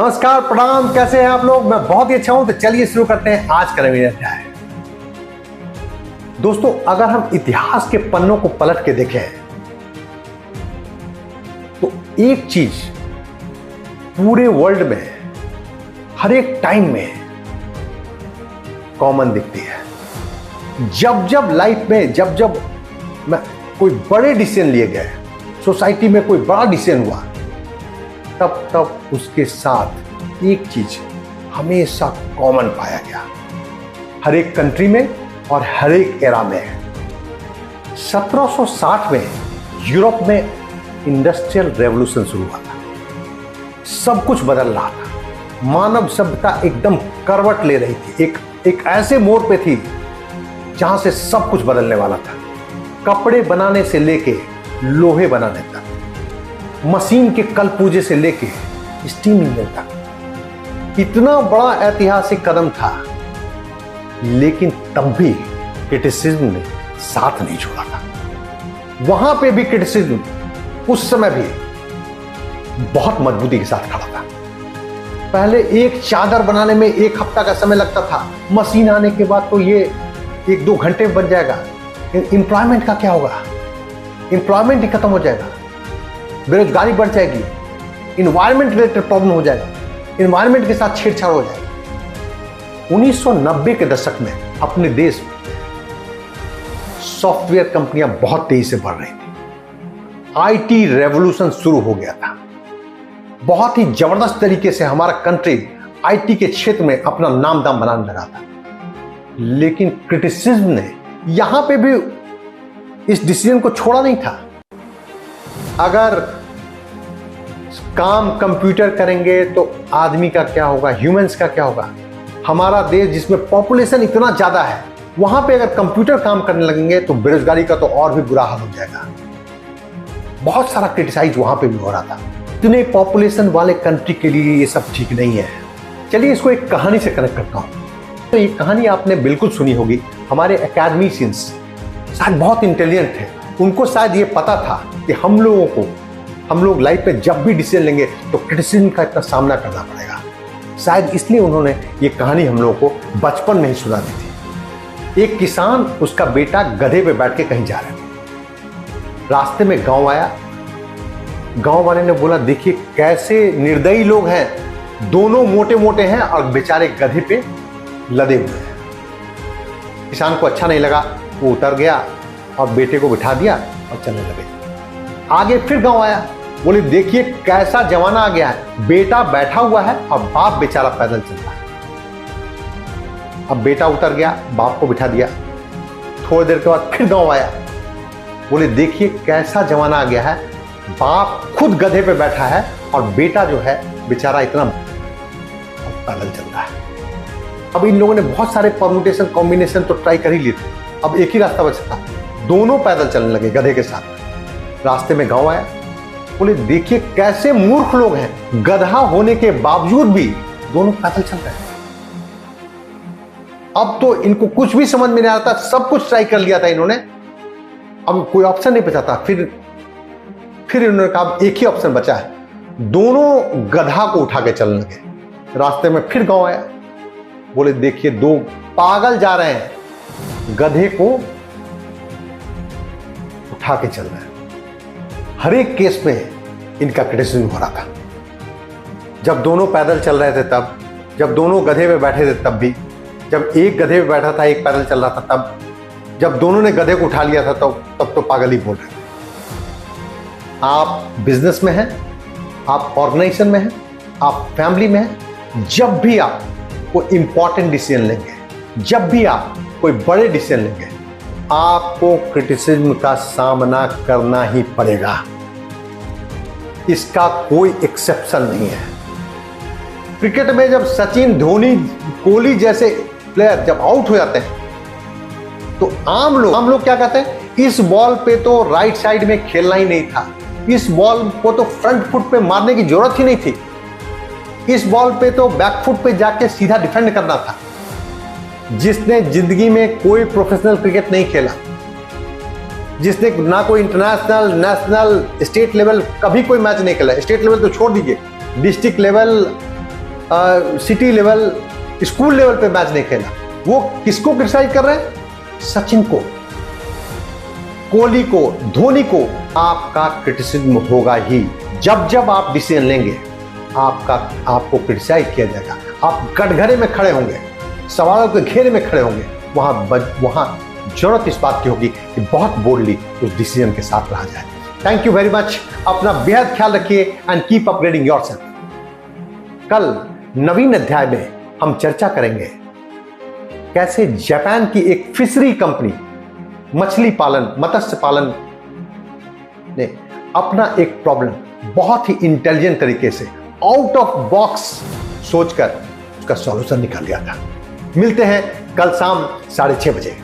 नमस्कार, प्रणाम। कैसे हैं आप लोग? मैं बहुत ही अच्छा हूं। तो चलिए शुरू करते हैं आज का नवीन अध्याय। दोस्तों, अगर हम इतिहास के पन्नों को पलट के देखें तो एक चीज पूरे वर्ल्ड में हर एक टाइम में कॉमन दिखती है। जब जब लाइफ में जब कोई बड़े डिसीजन लिए गए, सोसाइटी में कोई बड़ा डिसीजन हुआ, तब उसके साथ एक चीज हमेशा कॉमन पाया गया, हर एक कंट्री में और हर एक एरा में। 1760 में यूरोप में इंडस्ट्रियल रेवोल्यूशन शुरू हुआ था। सब कुछ बदल रहा था। मानव सभ्यता एकदम करवट ले रही थी, एक ऐसे मोड़ पे थी जहां से सब कुछ बदलने वाला था। कपड़े बनाने से लेके लोहे बनाने तक, मशीन के कल पूजे से लेके स्टीम इंजन तक, इतना बड़ा ऐतिहासिक कदम था। लेकिन तब भी क्रिटिसिज्म ने साथ नहीं छोड़ा था। वहां पे भी क्रिटिसिज्म उस समय भी बहुत मजबूती के साथ खड़ा था। पहले एक चादर बनाने में 1 हफ्ता का समय लगता था। मशीन आने के बाद तो ये 1-2 घंटे में बन जाएगा। एम्प्लॉयमेंट का क्या होगा? एम्प्लॉयमेंट ही खत्म हो जाएगा, बेरोजगारी बढ़ जाएगी, इन्वायरमेंट रिलेटेड प्रॉब्लम हो जाएगा, इन्वायरमेंट के साथ छेड़छाड़ हो जाएगा। 1990 के दशक में अपने देश में सॉफ्टवेयर कंपनियां बहुत तेजी से बढ़ रही थी। आईटी रेवोल्यूशन शुरू हो गया था। बहुत ही जबरदस्त तरीके से हमारा कंट्री आईटी के क्षेत्र में अपना नाम दाम बनाने लगा था। लेकिन क्रिटिसिज्म ने यहां पे भी इस डिसीजन को छोड़ा नहीं था। अगर काम कंप्यूटर करेंगे तो आदमी का क्या होगा, ह्यूमंस का क्या होगा? हमारा देश जिसमें पॉपुलेशन इतना ज्यादा है, वहां पे अगर कंप्यूटर काम करने लगेंगे तो बेरोजगारी का तो और भी बुरा हाल हो जाएगा। बहुत सारा क्रिटिसाइज वहां पे भी हो रहा था। इतने पॉपुलेशन वाले कंट्री के लिए ये सब ठीक नहीं है। चलिए इसको एक कहानी से कनेक्ट करता हूं। तो ये कहानी आपने बिल्कुल सुनी होगी। हमारे एकेडमिशियंस शायद बहुत इंटेलिजेंट थे। उनको शायद ये पता था कि हम लोग लाइफ में जब भी डिसीजन लेंगे तो क्रिटिसिज्म का इतना सामना करना पड़ेगा। शायद इसलिए उन्होंने ये कहानी हम लोगों को बचपन में ही सुना दी थी। एक किसान, उसका बेटा गधे पे बैठ के कहीं जा रहे थे। रास्ते में गांव आया। गांव वाले ने बोला, देखिए कैसे निर्दयी लोग हैं, दोनों मोटे मोटे हैं और बेचारे गधे पे लदे हुए हैं। किसान को अच्छा नहीं लगा, वो उतर गया और बेटे को बिठा दिया और चलने लगे। आगे फिर गांव आया। बोले, देखिए कैसा जमाना आ गया है, बेटा बैठा हुआ है और बाप बेचारा पैदल चल रहा है। अब बेटा उतर गया, बाप को बिठा दिया। थोड़ी देर के बाद फिर गांव आया। बोले, देखिए कैसा जमाना आ गया है, बाप खुद गधे पे बैठा है और बेटा जो है बेचारा इतना पैदल चल रहा है। अब इन लोगों ने बहुत सारे परम्यूटेशन कॉम्बिनेशन तो ट्राई कर ही लिए थे। अब एक ही रास्ता बचा था, दोनों पैदल चलने लगे गधे के साथ। रास्ते में गांव आया। बोले, देखिए कैसे मूर्ख लोग हैं, गधा होने के बावजूद भी दोनों पैदल चल रहे हैं। अब तो इनको कुछ भी समझ में नहीं आता, सब कुछ ट्राई कर लिया था इन्होंने, अब कोई ऑप्शन नहीं बचा था। फिर इन्होंने कहा एक ही ऑप्शन बचा है, दोनों गधा को उठा के चलने लगे। रास्ते में फिर गांव आया। बोले, देखिए 2 पागल जा रहे हैं, गधे को उठा के चल रहे हैं। हर एक केस में इनका क्रिटिसिज्म हो रहा था। जब दोनों पैदल चल रहे थे तब, जब दोनों गधे पे बैठे थे तब भी, जब एक गधे पे बैठा था एक पैदल चल रहा था तब, जब दोनों ने गधे को उठा लिया था तब तो पागल ही बोल रहे थे। आप बिजनेस में हैं, आप ऑर्गेनाइजेशन में हैं, आप फैमिली में हैं, जब भी आप कोई इंपॉर्टेंट डिसीजन लेंगे, जब भी आप कोई बड़े डिसीजन लेंगे, आपको क्रिटिसिज्म का सामना करना ही पड़ेगा। इसका कोई एक्सेप्शन नहीं है। क्रिकेट में जब सचिन, धोनी, कोहली जैसे प्लेयर जब आउट हो जाते हैं तो आम लोग क्या कहते हैं, इस बॉल पे तो राइट साइड में खेलना ही नहीं था, इस बॉल को तो फ्रंट फुट पे मारने की जरूरत ही नहीं थी, इस बॉल पे तो बैक फुट पे जाके सीधा डिफेंड करना था। जिसने जिंदगी में कोई प्रोफेशनल क्रिकेट नहीं खेला, जिसने ना कोई इंटरनेशनल, नेशनल, स्टेट लेवल कभी कोई मैच नहीं खेला, स्टेट लेवल तो छोड़ दीजिए, district level, city level, school level पे मैच नहीं खेला, वो किसको क्रिटिसाइज कर रहे हैं? सचिन को, कोहली को, धोनी को। आपका क्रिटिसिज्म होगा ही। जब जब आप डिसीजन लेंगे आपको क्रिटिसाइज किया जाएगा, आप कटघरे में खड़े होंगे, सवालों के घेरे में खड़े होंगे, वहां जरूरत इस बात की होगी कि बहुत बोल्डली उस डिसीजन के साथ रहा जाए। Thank you very much. अपना बेहद ख्याल रखिए एंड कीप अपग्रेडिंग योरसेल्फ। कल नवीन अध्याय में हम चर्चा करेंगे कैसे जापान की एक फिशरी कंपनी, मछली पालन, मत्स्य पालन ने अपना एक प्रॉब्लम बहुत ही इंटेलिजेंट तरीके से आउट ऑफ बॉक्स सोचकर उसका सॉल्यूशन निकाल लिया था। मिलते हैं कल शाम 6:30 बजे।